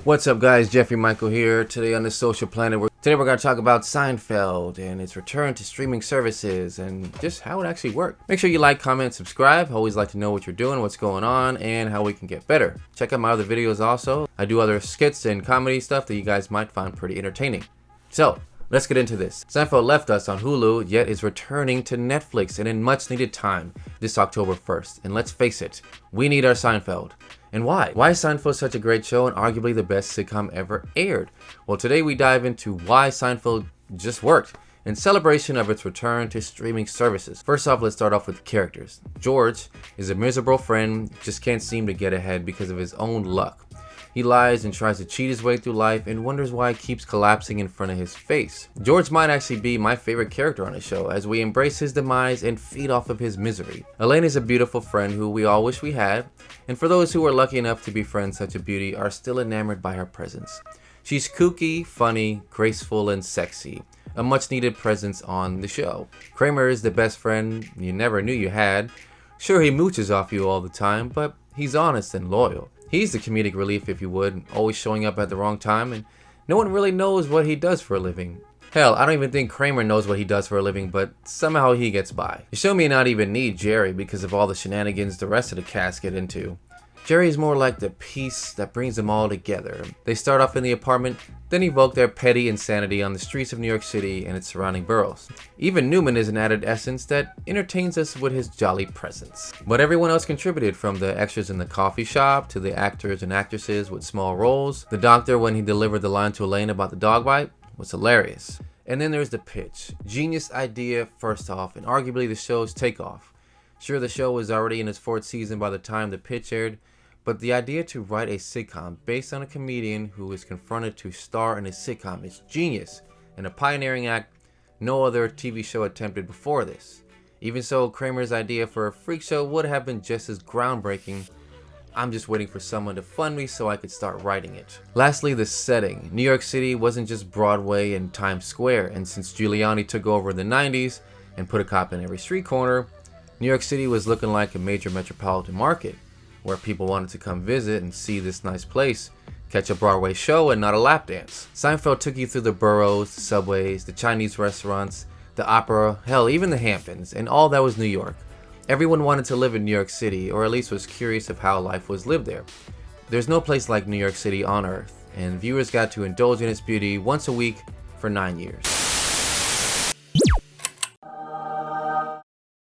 What's up guys, Jeffrey Michael here. Today on the Social Planet, we're going to talk about Seinfeld and its return to streaming services and just how it actually worked. Make sure you like, comment, subscribe. I always like to know what you're doing, what's going on, and how we can get better. Check out my other videos also. I do other skits and comedy stuff that you guys might find pretty entertaining. So, let's get into this. Seinfeld left us on Hulu, yet is returning to Netflix and in much needed time this October 1st. And let's face it, we need our Seinfeld. And why? Why is Seinfeld such a great show and arguably the best sitcom ever aired? Well, today we dive into why Seinfeld just worked in celebration of its return to streaming services. First off, let's start off with the characters. George is a miserable friend, just can't seem to get ahead because of his own luck. He lies and tries to cheat his way through life and wonders why it keeps collapsing in front of his face. George might actually be my favorite character on the show as we embrace his demise and feed off of his misery. Elaine is a beautiful friend who we all wish we had, and for those who are lucky enough to befriend such a beauty are still enamored by her presence. She's kooky, funny, graceful, and sexy. A much needed presence on the show. Kramer is the best friend you never knew you had. Sure, he mooches off you all the time, but he's honest and loyal. He's the comedic relief, if you would, always showing up at the wrong time, and no one really knows what he does for a living. Hell, I don't even think Kramer knows what he does for a living, but somehow he gets by. The show may not even need Jerry because of all the shenanigans the rest of the cast get into. Jerry is more like the piece that brings them all together. They start off in the apartment, then evoke their petty insanity on the streets of New York City and its surrounding boroughs. Even Newman is an added essence that entertains us with his jolly presence. But everyone else contributed, from the extras in the coffee shop to the actors and actresses with small roles. The doctor, when he delivered the line to Elaine about the dog bite, was hilarious. And then there's the pitch. Genius idea first off, and arguably the show's takeoff. Sure, the show was already in its 4th season by the time the pitch aired, but the idea to write a sitcom based on a comedian who is confronted to star in a sitcom is genius and a pioneering act no other TV show attempted before this. Even so, Kramer's idea for a freak show would have been just as groundbreaking. I'm just waiting for someone to fund me so I could start writing it. Lastly, the setting. New York City wasn't just Broadway and Times Square, and since Giuliani took over in the 90's and put a cop in every street corner, New York City was looking like a major metropolitan market, where people wanted to come visit and see this nice place, catch a Broadway show and not a lap dance. Seinfeld took you through the boroughs, the subways, the Chinese restaurants, the opera, hell, even the Hamptons, and all that was New York. Everyone wanted to live in New York City, or at least was curious of how life was lived there. There's no place like New York City on earth, and viewers got to indulge in its beauty once a week for 9 years.